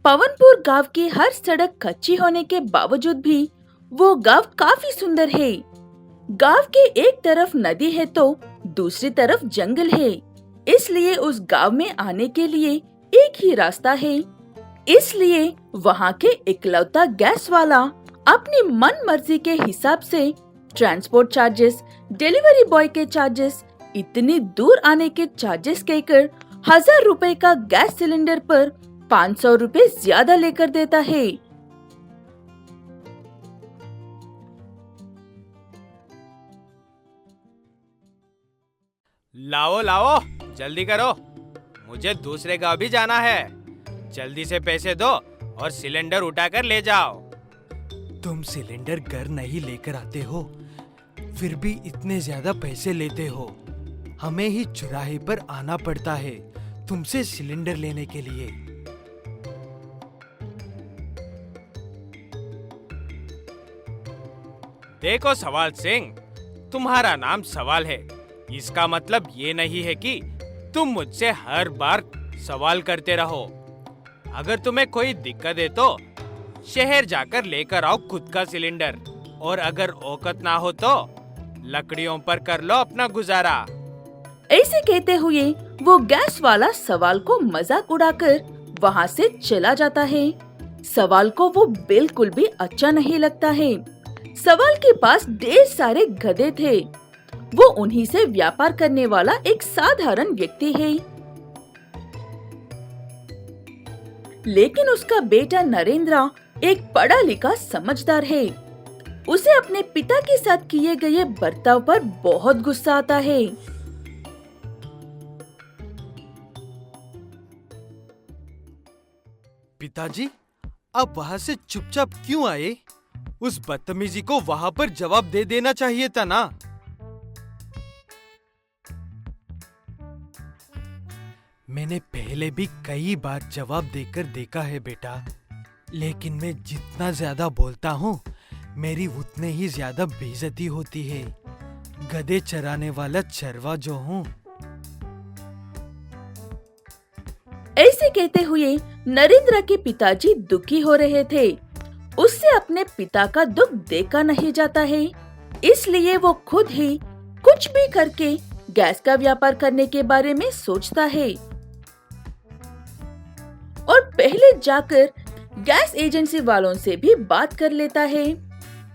पवनपुर गांव की हर सड़क कच्ची होने के बावजूद भी वो गांव काफी सुंदर है। गांव के एक तरफ नदी है तो दूसरी तरफ जंगल है, इसलिए उस गांव में आने के लिए एक ही रास्ता है। इसलिए वहाँ के इकलौता गैस वाला अपनी मन मर्जी के हिसाब से ट्रांसपोर्ट चार्जेस, डिलीवरी बॉय के चार्जेस, इतनी दूर आने के चार्जेस कहकर 1000 रुपए का गैस सिलेंडर पर 500 रुपए ज्यादा लेकर देता है। लाओ लाओ, जल्दी करो, मुझे दूसरे गांव भी जाना है। जल्दी से पैसे दो और सिलेंडर उठाकर ले जाओ। तुम सिलेंडर घर नहीं लेकर आते हो, फिर भी इतने ज्यादा पैसे लेते हो। हमें ही चौराहे पर आना पड़ता है तुमसे सिलेंडर लेने के लिए। देखो सवाल सिंह, तुम्हारा नाम सवाल है, इसका मतलब ये नहीं है कि तुम मुझसे हर बार सवाल करते रहो। अगर तुम्हें कोई दिक्कत है तो शहर जाकर लेकर आओ खुद का सिलेंडर, और अगर औकात ना हो तो लकड़ियों पर कर लो अपना गुजारा। ऐसे कहते हुए वो गैस वाला सवाल को मजाक उड़ाकर वहाँ से चला जाता है। सवाल को वो बिल्कुल भी अच्छा नहीं लगता है। सवाल के पास ढेर सारे गधे थे। वो उन्हीं से व्यापार करने वाला एक साधारण व्यक्ति है। लेकिन उसका बेटा नरेंद्र एक पढ़ा लिखा समझदार है। उसे अपने पिता के साथ किए गए बर्ताव पर बहुत गुस्सा आता है। पिताजी, आप वहाँ से चुपचाप क्यों आए? उस बदतमीजी को वहाँ पर जवाब दे देना चाहिए था ना। मैंने पहले भी कई बार जवाब देकर देखा है बेटा, लेकिन मैं जितना ज्यादा बोलता हूँ मेरी उतने ही ज्यादा बेइज्जती होती है। गधे चराने वाला चरवा जो हूँ। ऐसे कहते हुए नरेंद्र के पिताजी दुखी हो रहे थे। उससे अपने पिता का दुख देखा नहीं जाता है, इसलिए वो खुद ही कुछ भी करके गैस का व्यापार करने के बारे में सोचता है और पहले जाकर गैस एजेंसी वालों से भी बात कर लेता है।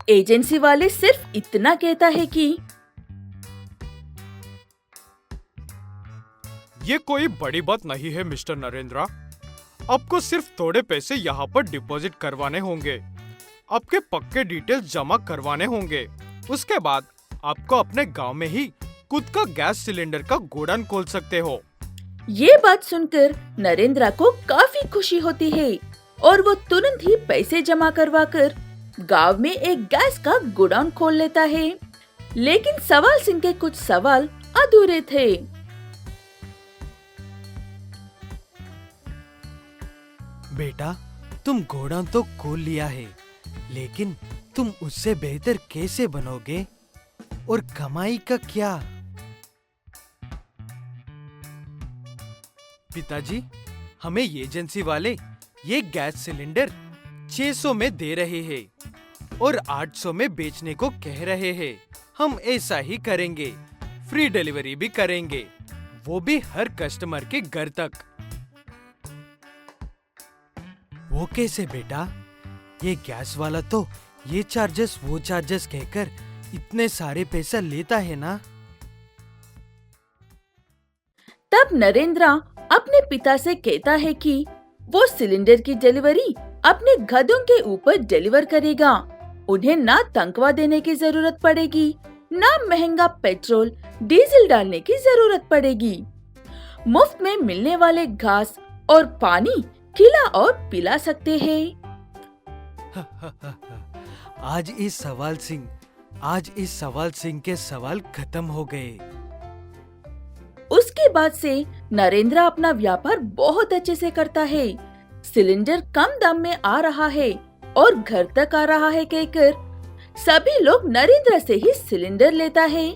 एजेंसी वाले सिर्फ इतना कहता है कि ये कोई बड़ी बात नहीं है मिस्टर नरेंद्र, आपको सिर्फ थोड़े पैसे यहाँ पर डिपॉजिट करवाने होंगे, आपके पक्के डिटेल्स जमा करवाने होंगे। उसके बाद आपको अपने गांव में ही खुद का गैस सिलेंडर का गोडाउन खोल सकते हो। ये बात सुनकर नरेंद्र को काफी खुशी होती है और वो तुरंत ही पैसे जमा करवाकर गांव में एक गैस का गोडाउन खोल लेता है। लेकिन सवाल सिंह के कुछ सवाल अधूरे थे। बेटा, तुम गोडाउन तो खोल लिया है, लेकिन तुम उससे बेहतर कैसे बनोगे और कमाई का क्या? पिताजी, हमें ये एजेंसी वाले ये गैस सिलेंडर 600 में दे रहे हैं और 800 में बेचने को कह रहे हैं। हम ऐसा ही करेंगे, फ्री डिलीवरी भी करेंगे, वो भी हर कस्टमर के घर तक। वो कैसे बेटा? ये गैस वाला तो ये चार्जेस वो चार्जेस कहकर इतने सारे पैसा लेता है ना। तब नरेंद्र अपने पिता से कहता है कि वो सिलेंडर की डिलीवरी अपने गधों के ऊपर डिलीवर करेगा। उन्हें ना तनख्वाह देने की जरूरत पड़ेगी, ना महंगा पेट्रोल डीजल डालने की जरूरत पड़ेगी। मुफ्त में मिलने वाले घास और पानी खिला और पिला सकते हैं। आज इस सवाल सिंह के सवाल खत्म हो गए। उसके बाद से नरेंद्र अपना व्यापार बहुत अच्छे से करता है। सिलेंडर कम दाम में आ रहा है और घर तक आ रहा है कहकर सभी लोग नरेंद्र से ही सिलेंडर लेता है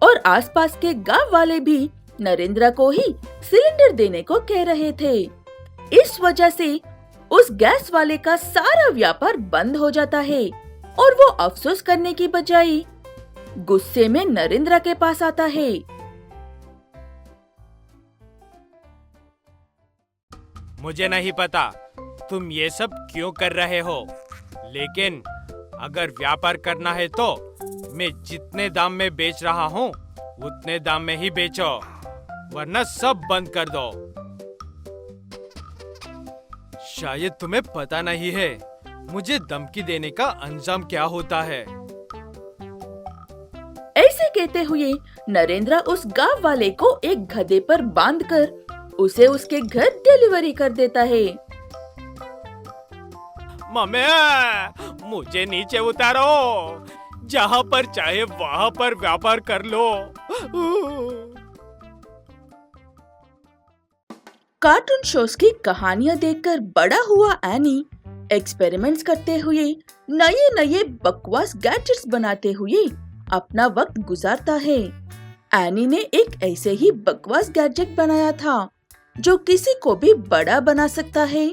और आसपास के गांव वाले भी नरेंद्र को ही सिलेंडर देने को कह रहे थे। इस वजह से उस गैस वाले का सारा व्यापार बंद हो जाता है और वो अफसोस करने की बजाय गुस्से में नरेंद्र के पास आता है। मुझे नहीं पता तुम ये सब क्यों कर रहे हो, लेकिन अगर व्यापार करना है तो मैं जितने दाम में बेच रहा हूँ उतने दाम में ही बेचो, वरना सब बंद कर दो। शायद तुम्हें पता नहीं है मुझे धमकी देने का अंजाम क्या होता है। ऐसे कहते हुए नरेंद्र उस गांव वाले को एक गधे पर बांधकर उसे उसके घर डिलीवरी कर देता है। मम्मी, मुझे नीचे उतारो, जहाँ पर चाहे वहाँ पर व्यापार कर लो। कार्टून शोज की कहानियां देखकर बड़ा हुआ एनी एक्सपेरिमेंट्स करते हुए नए नए बकवास गैजेट्स बनाते हुए अपना वक्त गुजारता है। एनी ने एक ऐसे ही बकवास गैजेट बनाया था जो किसी को भी बड़ा बना सकता है,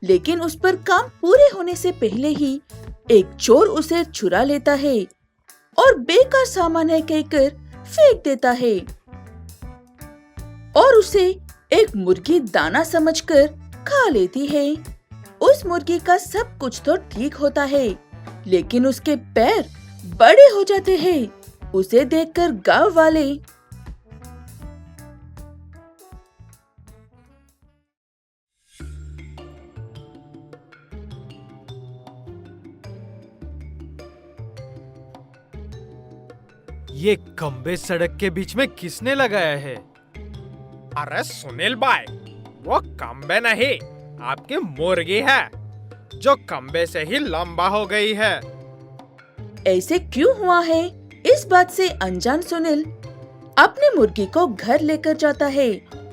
लेकिन उस पर काम पूरे होने से पहले ही एक चोर उसे चुरा लेता है और बेकार सामान है कहकर फेंक देता है और उसे एक मुर्गी दाना समझकर खा लेती है। उस मुर्गी का सब कुछ तो ठीक होता है, लेकिन उसके पैर बड़े हो जाते हैं। उसे देखकर गांव वाले ये खंबे सड़क के बीच में किसने लगाया है? अरे सुनील भाई, वो खंबे नहीं, आपकी मुर्गी है जो खंबे से ही लंबा हो गई है। ऐसे क्यों हुआ है, इस बात से अनजान सुनील अपने मुर्गी को घर लेकर जाता है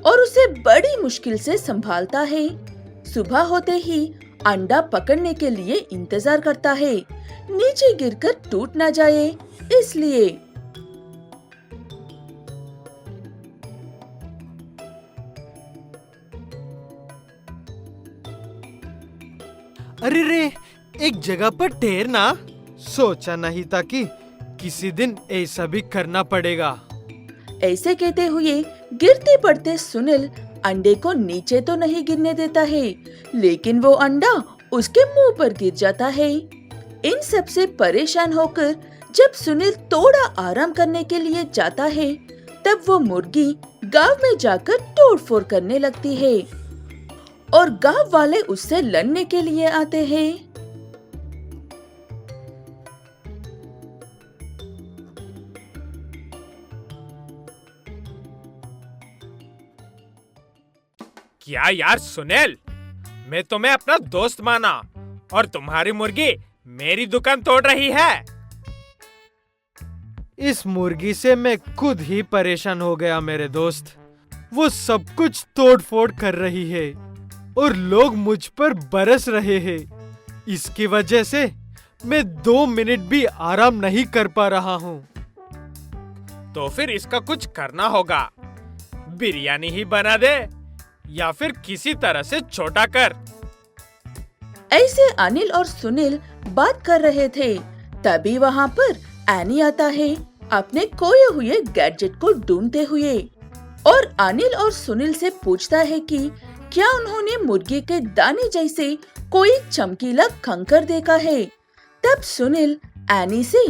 और उसे बड़ी मुश्किल से संभालता है। सुबह होते ही अंडा पकड़ने के लिए इंतजार करता है, नीचे गिरकर टूट न जाए इसलिए। अरे रे, एक जगह पर ठहरना, सोचा नहीं था कि किसी दिन ऐसा भी करना पड़ेगा। ऐसे कहते हुए गिरते पड़ते सुनील अंडे को नीचे तो नहीं गिरने देता है, लेकिन वो अंडा उसके मुंह पर गिर जाता है। इन सब से परेशान होकर जब सुनील थोड़ा आराम करने के लिए जाता है, तब वो मुर्गी गांव में जाकर तोड़फोड़ करने लगती है और गांव वाले उससे लड़ने के लिए आते हैं। क्या यार सुनील, मैं तुम्हें अपना दोस्त माना और तुम्हारी मुर्गी मेरी दुकान तोड़ रही है। इस मुर्गी से मैं खुद ही परेशान हो गया मेरे दोस्त। वो सब कुछ तोड़-फोड़ कर रही है और लोग मुझ पर बरस रहे हैं। इसकी वजह से मैं 2 मिनट भी आराम नहीं कर पा रहा हूँ। तो फिर इसका कुछ करना होगा। बिरयानी ही बना दे या फिर किसी तरह से छोटा कर। ऐसे अनिल और सुनील बात कर रहे थे, तभी वहाँ पर एनी आता है अपने खोए हुए गैजेट को ढूंढते हुए और अनिल और सुनील से पूछता है कि क्या उन्होंने मुर्गी के दाने जैसे कोई चमकीला कंकर देखा है। तब सुनील एनी से,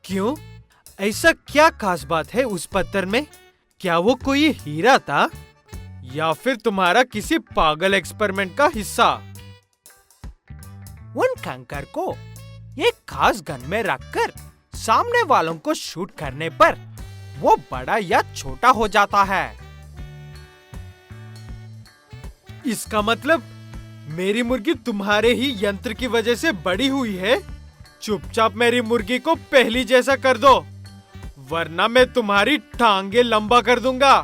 क्यों? ऐसा क्या खास बात है उस पत्थर में? क्या वो कोई हीरा था या फिर तुम्हारा किसी पागल एक्सपेरिमेंट का हिस्सा? उन कंकर को एक खास गन में रखकर सामने वालों को शूट करने पर वो बड़ा या छोटा हो जाता है। इसका मतलब मेरी मुर्गी तुम्हारे ही यंत्र की वजह से बड़ी हुई है। चुपचाप मेरी मुर्गी को पहली जैसा कर दो, वरना मैं तुम्हारी टांगे लंबा कर दूंगा।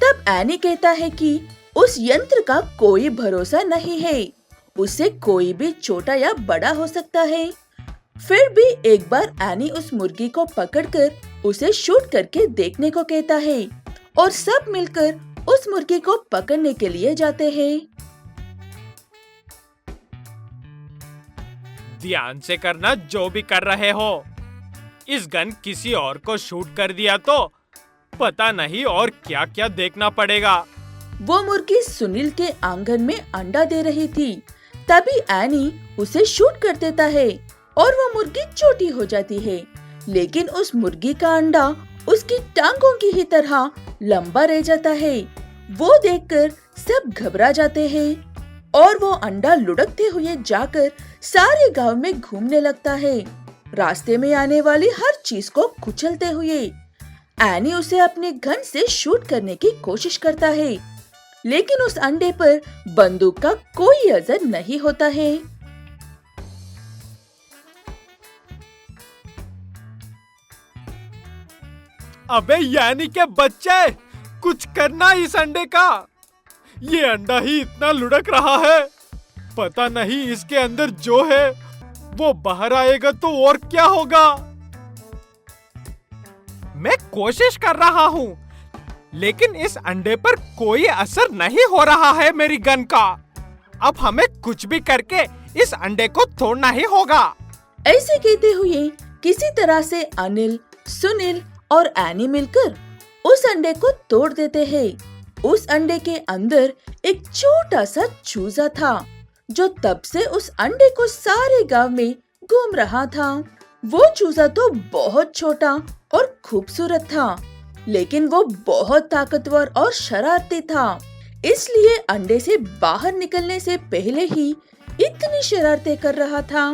तब एनी कहता है कि उस यंत्र का कोई भरोसा नहीं है, उससे कोई भी छोटा या बड़ा हो सकता है। फिर भी एक बार एनी उस मुर्गी को पकड़कर उसे शूट करके देखने को कहता है और सब मिलकर उस मुर्गी को पकड़ने के लिए जाते हैं। ध्यान से करना जो भी कर रहे हो। इस गन किसी और को शूट कर दिया तो पता नहीं और क्या क्या देखना पड़ेगा। वो मुर्गी सुनील के आंगन में अंडा दे रही थी। तभी एनी उसे शूट कर देता है और वो मुर्गी छोटी हो जाती है। लेकिन उस मुर्गी का अंडा उसकी टांगों की ही तरह लंबा रह जाता है। वो देखकर सब घबरा जाते हैं और वो अंडा लुढ़कते हुए जाकर सारे गांव में घूमने लगता है, रास्ते में आने वाली हर चीज को कुचलते हुए। एनी उसे अपने गन से शूट करने की कोशिश करता है, लेकिन उस अंडे पर बंदूक का कोई असर नहीं होता है। अबे यानी के बच्चे, कुछ करना इस अंडे का। ये अंडा ही इतना लुढ़क रहा है, पता नहीं इसके अंदर जो है वो बाहर आएगा तो और क्या होगा। मैं कोशिश कर रहा हूँ, लेकिन इस अंडे पर कोई असर नहीं हो रहा है मेरी गन का। अब हमें कुछ भी करके इस अंडे को तोड़ना ही होगा। ऐसे कहते हुए किसी तरह से अनिल, सुनील और एनी मिलकर उस अंडे को तोड़ देते हैं। उस अंडे के अंदर एक छोटा सा चूजा था, जो तब से उस अंडे को सारे गांव में घूम रहा था। वो चूजा तो बहुत छोटा और खूबसूरत था, लेकिन वो बहुत ताकतवर और शरारती था। इसलिए अंडे से बाहर निकलने से पहले ही इतनी शरारतें कर रहा था।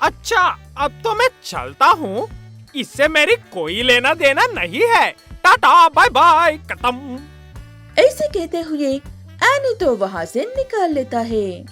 अच्छा, अब तो मैं चलता हूँ, इससे मेरी कोई लेना देना नहीं है। टाटा बाय बाय, खत्म। ऐसे कहते हुए एनी तो वहाँ से निकाल लेता है।